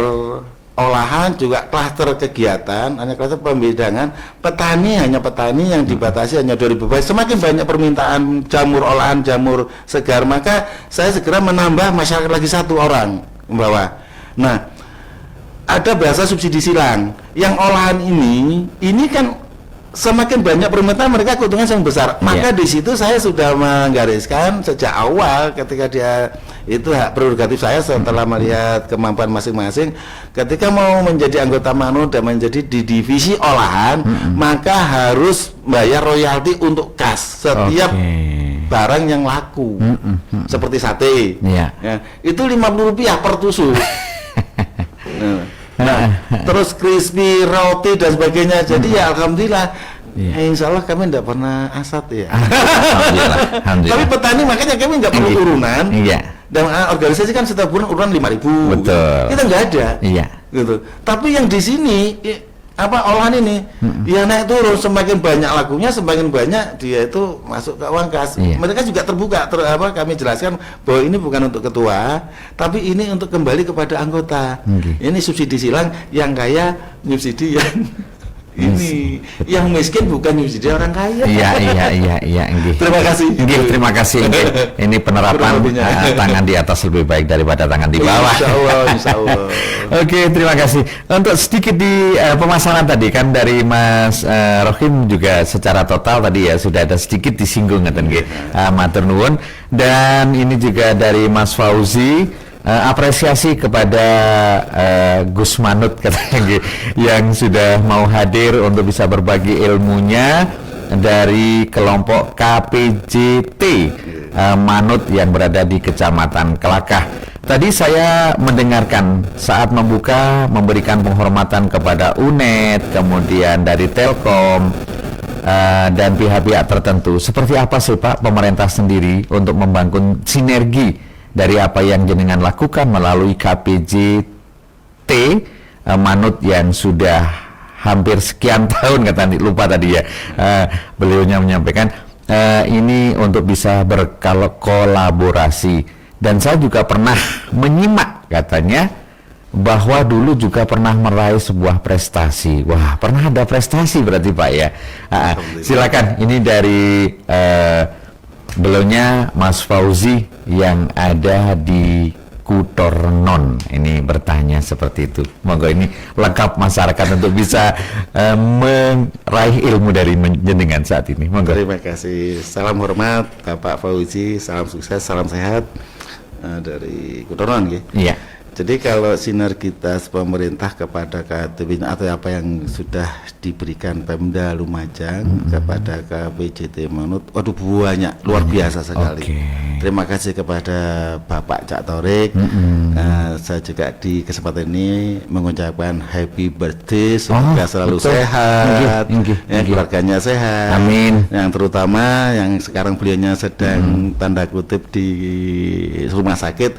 olahan, juga klaster kegiatan, hanya klaster pembidangan. Petani hanya petani yang dibatasi hanya 2.000 buah. Semakin banyak permintaan jamur olahan, jamur segar, maka saya segera menambah masyarakat lagi 1 orang membawa. Nah, ada bahasa subsidi silang. Yang olahan ini kan semakin banyak permintaan, mereka keuntungan yang besar. Maka di situ saya sudah menggariskan sejak awal ketika dia itu hak prerogatif saya setelah melihat kemampuan masing-masing. Ketika mau menjadi anggota Manut dan menjadi di divisi olahan, maka harus bayar royalti untuk kas setiap barang yang laku. Seperti sate. Ya, itu Rp50 per tusuk. Nah, terus crispy, roti dan sebagainya. Jadi ya alhamdulillah. Insya Allah kami tidak pernah asat ya. Alhamdulillah. Tapi petani makanya kami nggak perlu urunan. Dan organisasi kan setiap bulan urunan 5.000. Betul. Kita nggak ada. Gitu. Tapi yang di sini olahan ini yang naik turun, semakin banyak lakunya semakin banyak dia itu masuk ke uang kas. Mereka juga terbuka kami jelaskan bahwa ini bukan untuk ketua, tapi ini untuk kembali kepada anggota. Ini subsidi silang, yang kaya subsidi ini, yang miskin bukan subsidi orang kaya. Terima kasih. Terima kasih. Ini penerapan tangan di atas lebih baik daripada tangan di bawah. Insya Allah. Oke, terima kasih. Untuk sedikit di pemasaran tadi kan dari Mas Rohim juga secara total tadi ya sudah ada sedikit disinggung matur nuwun. Dan ini juga dari Mas Fauzi apresiasi kepada Gus Manut katanya yang sudah mau hadir untuk bisa berbagi ilmunya dari kelompok KPJT Manut yang berada di Kecamatan Kelakah. Tadi saya mendengarkan saat membuka memberikan penghormatan kepada UNED, kemudian dari Telkom dan pihak-pihak tertentu. Seperti apa sih Pak pemerintah sendiri untuk membangun sinergi dari apa yang jenengan lakukan melalui KPJT Manut yang sudah hampir sekian tahun, lupa tadi ya, beliaunya menyampaikan ini untuk bisa berkolaborasi. Dan saya juga pernah menyimak katanya bahwa dulu juga pernah meraih sebuah prestasi. Wah, pernah ada prestasi berarti Pak ya. Silakan, ini dari beliaunya Mas Fauzi yang ada di Kutornon, ini bertanya seperti itu. Monggo, ini lengkap masyarakat untuk bisa meraih ilmu dari jenengan saat ini. Monggo. Terima kasih. Salam hormat Bapak Fauzi, salam sukses, salam sehat dari Kutornon ya. Iya. Jadi kalau sinergitas pemerintah kepada KTB atau apa yang sudah diberikan Pemda Lumajang kepada KPJT Manut, waduh banyak, luar biasa sekali. Terima kasih kepada Bapak Cak Torik. Saya juga di kesempatan ini mengucapkan happy birthday, semoga selalu sehat, keluarganya sehat. Amin. Yang terutama yang sekarang beliaunya sedang tanda kutip di rumah sakit,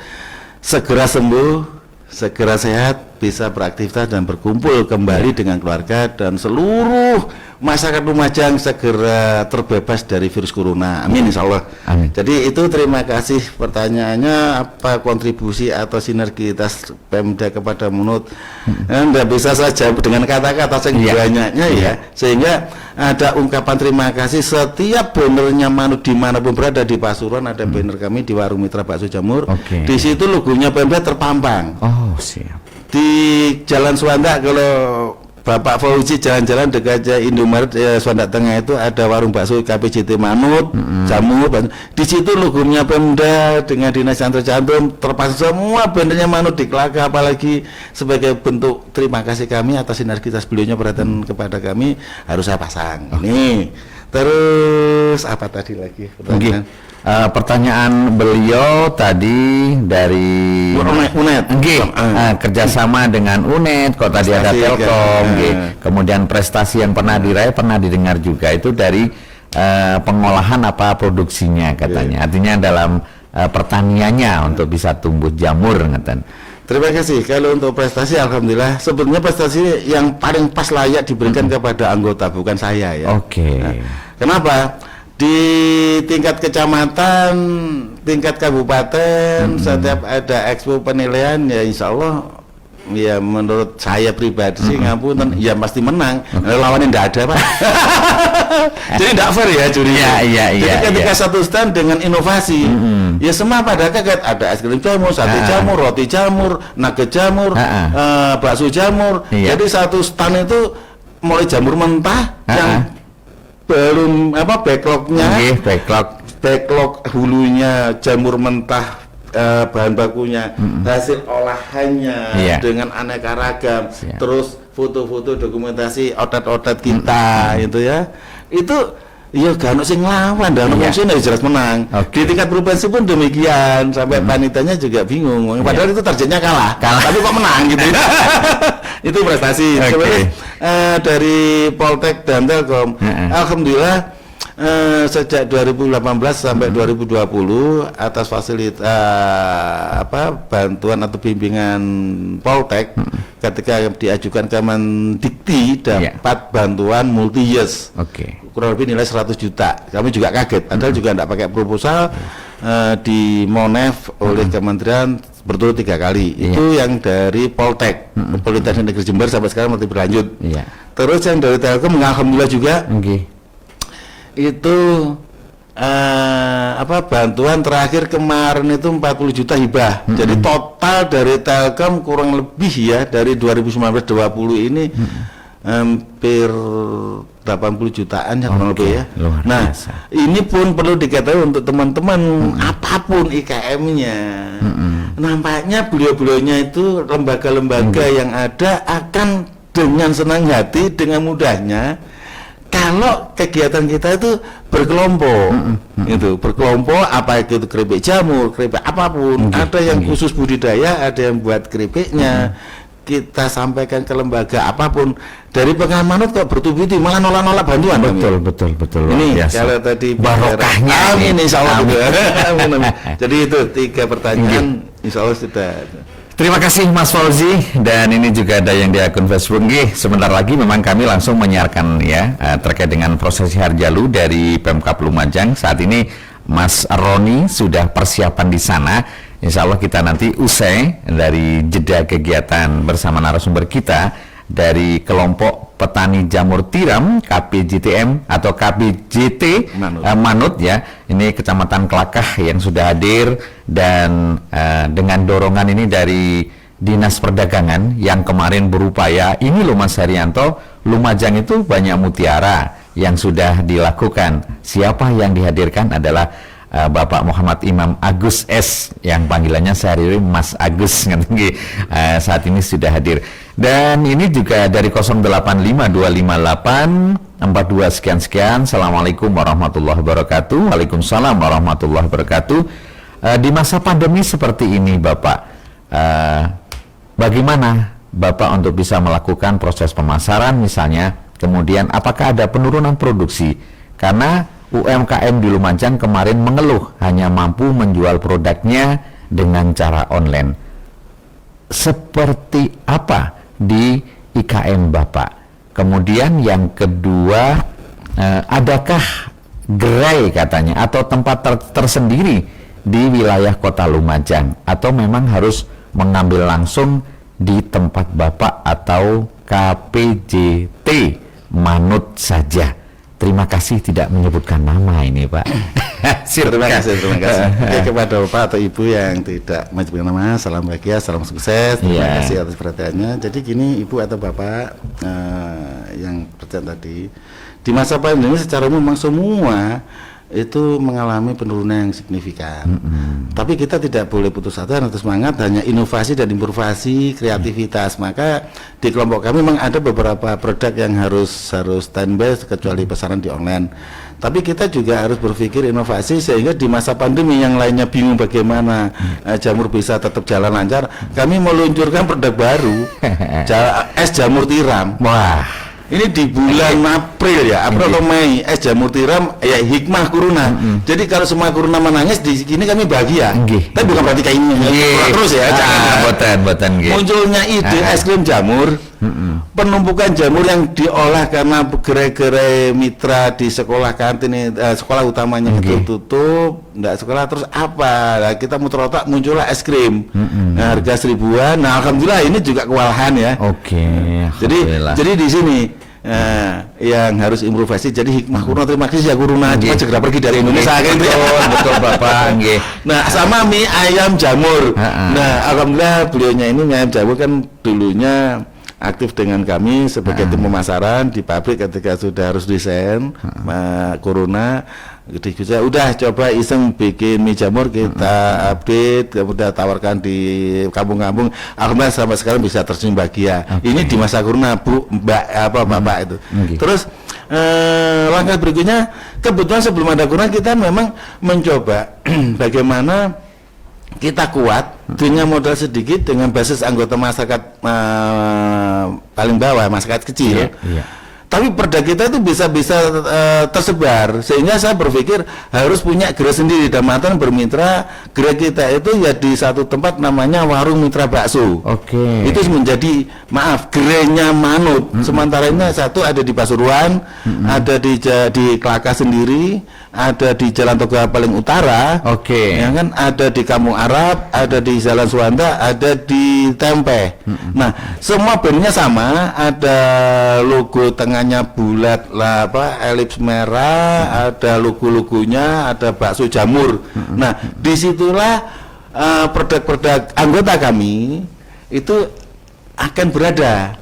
segera sembuh, segera sehat, bisa beraktivitas dan berkumpul kembali dengan keluarga, dan seluruh masyarakat Lumajang segera terbebas dari virus corona. Amin, insya Allah. Amin. Jadi itu terima kasih. Pertanyaannya apa kontribusi atau sinergitas Pemda kepada Manut? Nggak bisa saja dengan kata-kata yang banyaknya ya, sehingga ada ungkapan terima kasih setiap bannernya Manut dimanapun berada. Di Pasuruan ada banner kami di Warung Mitra Bakso Jamur. Di situ logonya Pemda terpampang. Oh, siap. Di Jalan Suwanda, kalau Bapak Fauzi jalan-jalan dekat Indomaret Suwanda Tengah itu ada warung bakso KPJT Manut, Jamur. Di situ logonya Pemda dengan dinas yang tercantum, terpasang semua bandernya Manut di Kelakah. Apalagi sebagai bentuk terima kasih kami atas sinergitas beliaunya perhatian kepada kami, harus saya pasang. Ini terus apa tadi lagi pertanyaan beliau tadi dari UNED, kerjasama dengan UNED, kok tadi ada Telkom, kemudian prestasi yang pernah diraih, pernah didengar juga itu dari pengolahan apa produksinya katanya, artinya dalam pertaniannya untuk bisa tumbuh jamur ngeten. Terima kasih. Kalau untuk prestasi, alhamdulillah sebenarnya prestasi yang paling pas layak diberikan kepada anggota, bukan saya ya. Kenapa? Di tingkat kecamatan, tingkat kabupaten, setiap ada expo penilaian ya insya Allah ya menurut saya pribadi sih ngapunten ya pasti menang. Lawannya tidak ada Pak. Jadi tidak fair ya jurinya. Jadi ketika satu stand dengan inovasi, ya semua pada kaget, ada es krim jamur, sate jamur, roti jamur, nugget jamur, bakso jamur. Jadi satu stand itu mulai jamur mentah yang belum backlognya, backlog hulunya jamur mentah, bahan bakunya, hasil olahannya dengan aneka ragam, terus foto-foto dokumentasi outlet kita itu ya, itu ya gak ono sing nglawan, dan ono jelas menang. Di tingkat provinsi pun demikian, sampai panitanya juga bingung, padahal itu targetnya kalah, tapi kok menang gitu. Itu prestasi. Dari Poltek dan Telkom, alhamdulillah sejak 2018 sampai 2020 atas fasilitas bantuan atau bimbingan Poltek, ketika diajukan ke Mendikti dapat bantuan multi years, kurang lebih nilai 100 juta. Kami juga kaget, padahal juga tidak pakai proposal, di Monef oleh Kementerian berturut 3 kali. Itu yang dari Poltek, Politeknik Negeri Jember, sampai sekarang masih berlanjut. Terus yang dari Telkom alhamdulillah juga itu bantuan terakhir kemarin itu 40 juta hibah. Jadi total dari Telkom kurang lebih ya dari 2019-2020 ini hampir 80 jutaan ya kurang lebih ya. Nah, ini pun perlu diketahui untuk teman-teman apapun IKM-nya. nampaknya beliau-beliaunya itu lembaga-lembaga yang ada akan dengan senang hati, dengan mudahnya kalau kegiatan kita itu berkelompok, itu berkelompok, apa itu keripik jamur, keripik apapun, ada yang khusus budidaya, ada yang buat keripiknya, kita sampaikan ke lembaga apapun. Dari pengamanat kok bertubi-tubi malah nolak-nolak bantuan. Betul. Ini Biasa. kalau tadi barokahnya. Amin, insya Allah. Amin. Jadi itu 3 pertanyaan, insya Allah sudah. Terima kasih Mas Fauzi, dan ini juga ada yang di akun Facebook. Sebentar lagi memang kami langsung menyiarkan ya terkait dengan prosesi Harjalu dari Pemkab Lumajang. Saat ini Mas Roni sudah persiapan di sana. Insya Allah kita nanti usai dari jeda kegiatan bersama narasumber kita dari kelompok petani jamur tiram KPJTM atau KPJT Manut ya, ini Kecamatan Kelakah yang sudah hadir, dan dengan dorongan ini dari Dinas Perdagangan yang kemarin berupaya, ini loh Mas Haryanto, Lumajang itu banyak mutiara yang sudah dilakukan. Siapa yang dihadirkan adalah Bapak Muhammad Imam Agus S, yang panggilannya sehari-hari Mas Agus, saat ini sudah hadir. Dan ini juga dari 08525842 sekian. Assalamualaikum warahmatullahi wabarakatuh. Waalaikumsalam warahmatullahi wabarakatuh. Di masa pandemi seperti ini Bapak, bagaimana Bapak untuk bisa melakukan proses pemasaran misalnya, kemudian apakah ada penurunan produksi? Karena UMKM di Lumajang kemarin mengeluh hanya mampu menjual produknya dengan cara online. Seperti apa di IKM Bapak? Kemudian yang kedua, adakah gerai katanya atau tempat tersendiri di wilayah Kota Lumajang, atau memang harus mengambil langsung di tempat Bapak atau KPJT Manut saja? Terima kasih tidak menyebutkan nama ini Pak. Terima kasih. Oke, kepada Bapak atau Ibu yang tidak menyebutkan nama, salam bahagia, salam sukses. Terima kasih atas perhatiannya. Jadi gini Ibu atau Bapak yang pertanyaan tadi, di masa pandemi secara umum memang semua itu mengalami penurunan yang signifikan. Tapi kita tidak boleh putus asa atau semangat, hanya inovasi dan improvisasi, kreativitas. Maka di kelompok kami memang ada beberapa produk yang harus standby kecuali pesanan di online. Tapi kita juga harus berpikir inovasi sehingga di masa pandemi yang lainnya bingung bagaimana jamur bisa tetap jalan lancar. Kami meluncurkan produk baru, es jamur tiram. Wah. Ini di bulan April ya, April atau Mei, es jamur tiram ya hikmah kuruna. Jadi kalau semua kuruna menangis di sini kami bahagia. Tapi bukan berarti kayak ini terus ya. Boten. Munculnya ide es krim jamur, penumpukan jamur yang diolah karena gerai-gerai mitra di sekolah kantin, sekolah utamanya itu tutup, enggak sekolah, terus apa? Nah, kita muter otak, muncullah es krim. Nah, harga 1000-an. Nah, alhamdulillah ini juga kewalahan ya. Jadi di sini yang harus improvisasi. Jadi hikmah kuruna, terima kasih ya kuruna, cuma segera pergi dari Indonesia. Betul Bapak. Nah, sama mie ayam jamur. Nah, alhamdulillah beliaunya ini mie ayam jamur kan dulunya aktif dengan kami sebagai tim pemasaran di pabrik. Ketika sudah harus desain corona, saya udah coba iseng bikin mie jamur, kita update, kemudian tawarkan di kampung-kampung. Alhamdulillah sampai sekarang bisa tersenyum bahagia. Ini di masa corona Bu, Bapak itu. Terus langkah berikutnya, kebetulan sebelum ada corona kita memang mencoba bagaimana kita kuat dengan modal sedikit, dengan basis anggota masyarakat paling bawah, masyarakat kecil. Tapi produk kita itu bisa tersebar, sehingga saya berpikir harus punya gerai sendiri. Dan mantan bermitra, gerai kita itu ya di satu tempat namanya Warung Mitra Bakso. Itu menjadi gerainya Manut. Sementara ini satu ada di Pasuruan, ada di Kelakah sendiri, ada di Jalan Toga paling utara, ya kan, ada di Kampung Arab, ada di Jalan Suwanda, ada di Tempe. Nah, semua brandnya sama, ada logo tengahnya bulat lah, elips merah, ada logo-logonya, ada bakso jamur. Nah, disitulah produk-produk anggota kami itu akan berada.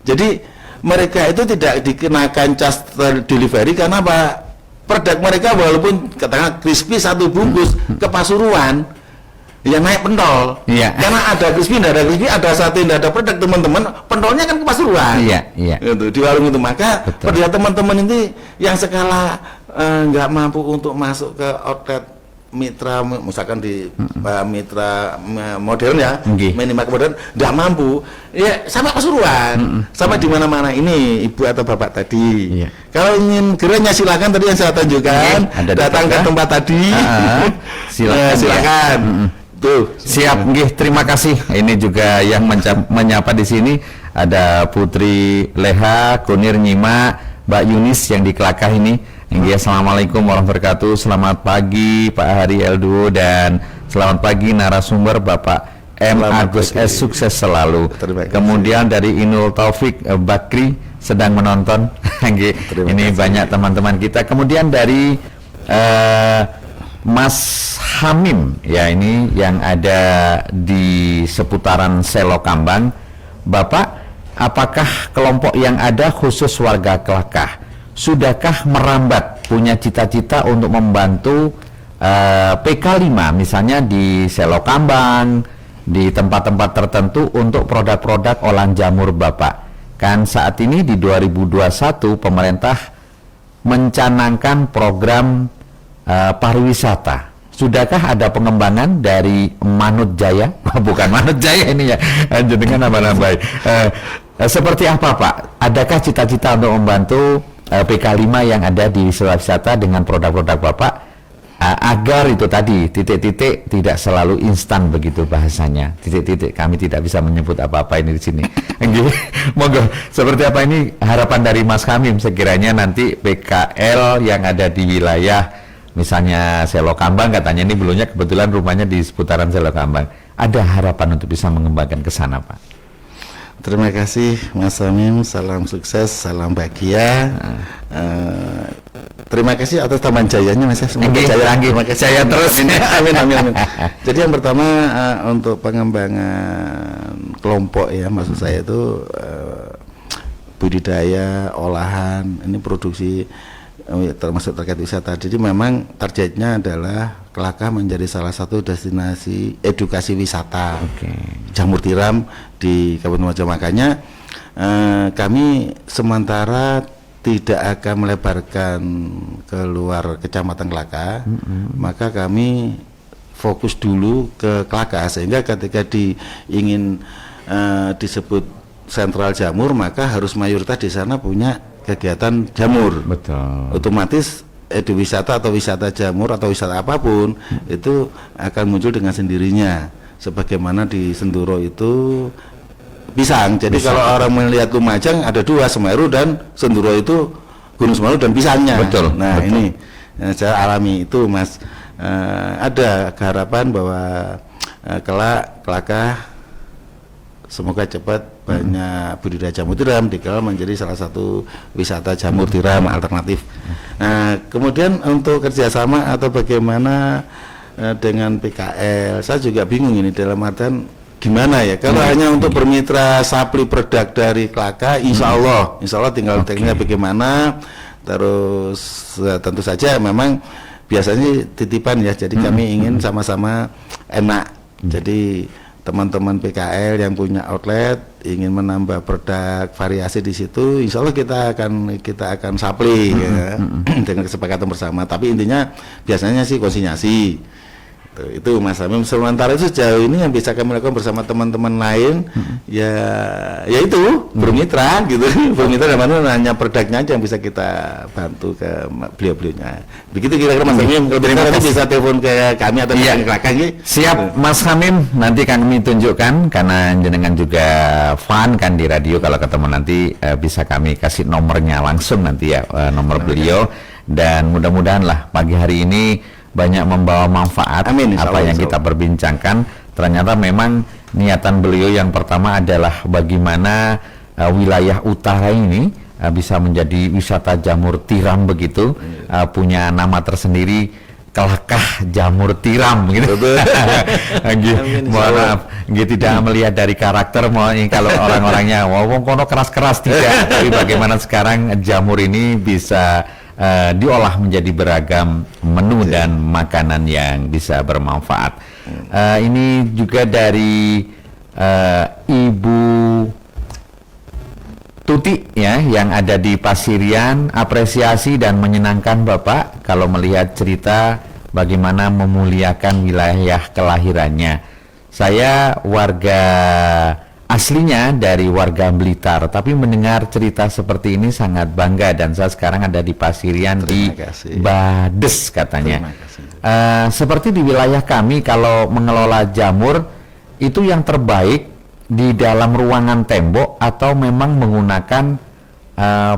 Jadi mereka itu tidak dikenakan cas delivery karena apa? Produk mereka walaupun katakan crispy satu bungkus ke Pasuruan, ya naik pentol. Iya. Karena ada crispy, ada sate, ada produk teman-teman, pentolnya kan ke Pasuruan. Iya. Gitu, di warung itu. Maka Betul. pada teman-teman ini yang skala nggak mampu untuk masuk ke outlet mitra, misalkan di mitra modern ya, minimarket modern, nggak mampu, ya sama Pasuruan, sama di mana-mana ini ibu atau bapak tadi. Iya. Kalau ingin gerenya silakan tadi yang saya tunjukkan, Ada datang ke tempat tadi, silakan. Tuh, Siap, nggih, terima kasih. Ini juga yang menyapa di sini ada Putri Leha, Kunir Nyima, Mbak Yunis yang di Kelakah ini. Nggih, assalamualaikum warahmatullahi wabarakatuh. Selamat pagi Pak Hari Elduo dan selamat pagi narasumber Bapak Agus S. Sukses selalu. Kemudian dari Inul Taufik Bakri sedang menonton. Nggih, ini banyak teman-teman kita. Kemudian dari Mas Hamim, ya ini yang ada di seputaran Selo Kambang. Bapak, apakah kelompok yang ada khusus warga Kelakah? Sudahkah merambat, punya cita-cita untuk membantu PK5 misalnya di Selo Kambang, di tempat-tempat tertentu untuk produk-produk olahan jamur Bapak? Kan saat ini di 2021 pemerintah mencanangkan program pariwisata. Sudahkah ada pengembangan dari Manut Jaya? Bukan Manut Jaya ini ya, dengan nama-nama. Seperti apa Pak? Adakah cita-cita untuk membantu PK5 yang ada di wisata dengan produk-produk Bapak agar itu tadi titik-titik tidak selalu instan begitu bahasanya. Titik-titik kami tidak bisa menyebut apa-apa ini di sini. Monggo, seperti apa ini harapan dari Mas Hamim sekiranya nanti PKL yang ada di wilayah misalnya Selo Kambang, katanya ini dulunya kebetulan rumahnya di seputaran Selo Kambang. Ada harapan untuk bisa mengembangkan ke sana, Pak? Terima kasih Mas Hamim, salam sukses, salam bahagia. Terima kasih atas taman jayanya Mas. Semoga jaya, terima kasih. Jaya terus. Amin. Jadi yang pertama untuk pengembangan kelompok ya, maksud saya itu budidaya, olahan, ini produksi termasuk terkait wisata. Jadi memang targetnya adalah Kelakah menjadi salah satu destinasi edukasi wisata jamur tiram di Kabupaten Wajo. Makanya kami sementara tidak akan melebarkan keluar Kecamatan Kelakah, maka kami fokus dulu ke Kelakah, sehingga ketika ingin disebut sentral jamur, maka harus mayoritas di sana punya kegiatan jamur. Betul. Otomatis wisata atau wisata jamur atau wisata apapun itu akan muncul dengan sendirinya. Sebagaimana di Senduro itu pisang. Jadi kalau orang melihat Lumajang ada dua, Semeru dan Senduro itu Gunung Semeru dan pisangnya. Betul. Nah, betul. Ini saya alami itu Mas. Ada harapan bahwa Kelakah semoga cepat banyak budidaya jamur tiram dikenal menjadi salah satu wisata jamur tiram alternatif. Nah, kemudian untuk kerjasama atau bagaimana dengan PKL, saya juga bingung ini dalam artian gimana ya. Kalau hanya untuk bermitra supply produk dari Kelakah, insya Allah tinggal tekniknya bagaimana. Terus tentu saja memang biasanya titipan ya. Jadi kami ingin sama-sama enak. Jadi teman-teman PKL yang punya outlet ingin menambah produk variasi di situ, insya Allah kita akan supply ya, dengan kesepakatan bersama. Tapi intinya biasanya sih konsinyasi. Itu Mas Hamim. Sementara itu sejauh ini yang bisa kami lakukan bersama teman-teman lain ya itu bermitra gitu. Bermitra dan mana hanya produknya aja yang bisa kita bantu ke beliau-beliaunya. Begitu kira-kira Mas Hamim. Kalau nanti bisa telepon ke kami atau ke Kelakah gitu. Siap Mas Hamim, nanti kami tunjukkan karena jenengan juga fan kan di radio. Kalau ketemu nanti bisa kami kasih nomornya langsung nanti ya, nomor beliau. Dan mudah-mudahan lah pagi hari ini banyak membawa manfaat. Amin, apa yang kita perbincangkan. Ternyata memang niatan beliau yang pertama adalah bagaimana wilayah utara ini bisa menjadi wisata jamur tiram begitu, punya nama tersendiri, Kelakah Jamur Tiram gitu. Mohon maaf, tidak melihat dari karakter, kalau orang-orangnya wong kono keras-keras tidak, tapi bagaimana sekarang jamur ini bisa diolah menjadi beragam menu dan makanan yang bisa bermanfaat. Ini juga dari Ibu Tuti ya, yang ada di Pasirian. Apresiasi dan menyenangkan Bapak kalau melihat cerita bagaimana memuliakan wilayah kelahirannya. Saya warga aslinya dari warga Blitar, tapi mendengar cerita seperti ini sangat bangga, dan saya sekarang ada di Pasirian di Bades katanya. Seperti di wilayah kami kalau mengelola jamur itu yang terbaik di dalam ruangan tembok atau memang menggunakan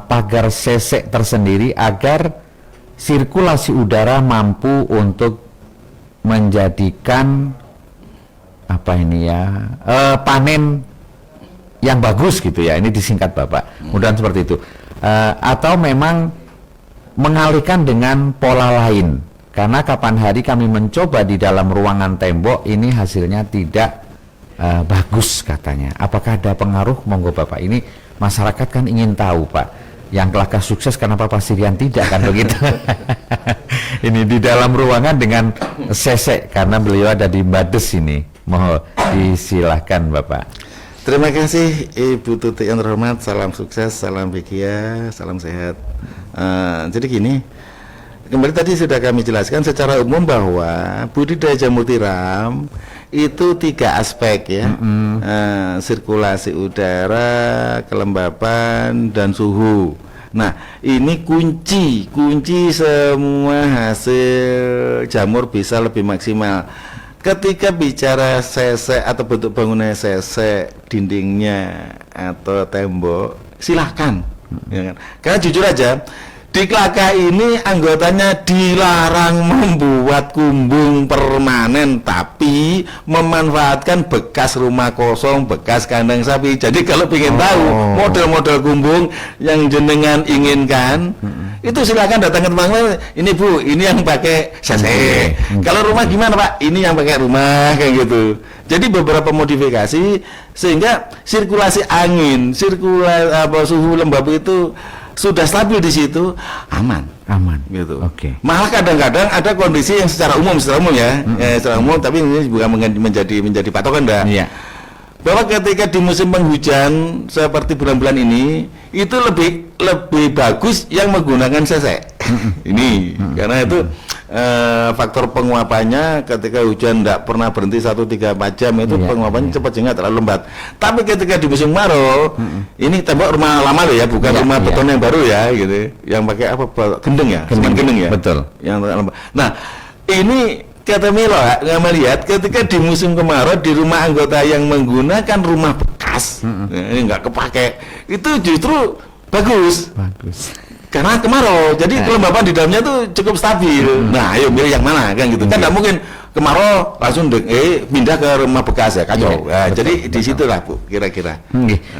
pagar sesek tersendiri agar sirkulasi udara mampu untuk menjadikan panen yang bagus gitu ya, ini disingkat Bapak, mudah-mudahan seperti itu. Atau memang mengalihkan dengan pola lain, karena kapan hari kami mencoba di dalam ruangan tembok ini hasilnya tidak bagus katanya. Apakah ada pengaruh? Monggo Bapak, ini masyarakat kan ingin tahu Pak, yang kelakar sukses kenapa Pasirian tidak, kan begitu. Ini di dalam ruangan dengan sesek karena beliau ada di Bades ini. Mohon disilahkan Bapak. Terima kasih Ibu Tuti yang terhormat, salam sukses, salam bahagia, salam sehat. Jadi gini, kembali tadi sudah kami jelaskan secara umum bahwa budidaya jamur tiram itu 3 aspek ya, sirkulasi udara, kelembapan, dan suhu. Nah, ini kunci semua hasil jamur bisa lebih maksimal. Ketika bicara sesek atau bentuk bangunan sesek, dindingnya atau tembok, silahkan, ya kan? Karena jujur aja, di Klaka ini anggotanya dilarang membuat kumbung permanen, tapi memanfaatkan bekas rumah kosong, bekas kandang sapi. Jadi kalau ingin tahu model-model kumbung yang jenengan inginkan, itu silakan datang ke tempat ini Bu, ini yang pakai sesek. Kalau rumah gimana Pak? Ini yang pakai rumah, kayak gitu. Jadi beberapa modifikasi sehingga sirkulasi angin, suhu lembab itu sudah stabil di situ, aman gitu. Oke. Malah kadang-kadang ada kondisi yang secara umum ya, secara umum, tapi ini bukan menjadi patokan dah. Iya. Bahwa ketika di musim penghujan seperti bulan-bulan ini itu lebih bagus yang menggunakan sesek. Ini karena itu faktor penguapannya ketika hujan tidak pernah berhenti 1-3-4 jam itu penguapannya cepat sehingga terlalu lembat. Tapi ketika di musim kemarau, ini tembok rumah lama loh ya, bukan rumah beton yang baru ya, gitu. Yang pakai apa? Gendeng ya, gendeng ya. Betul. Yang lembat. Nah, ini kata Milo nggak melihat ketika di musim kemarau di rumah anggota yang menggunakan rumah bekas, ini nggak kepake, itu justru bagus. Karena kemarau, jadi kelembapan di dalamnya tuh cukup stabil. Nah, ayo milih yang mana kan gitu. Kan nggak mungkin kemarau langsung pindah ke rumah bekas ya, kacau. Jadi di situlah Bu, kira-kira.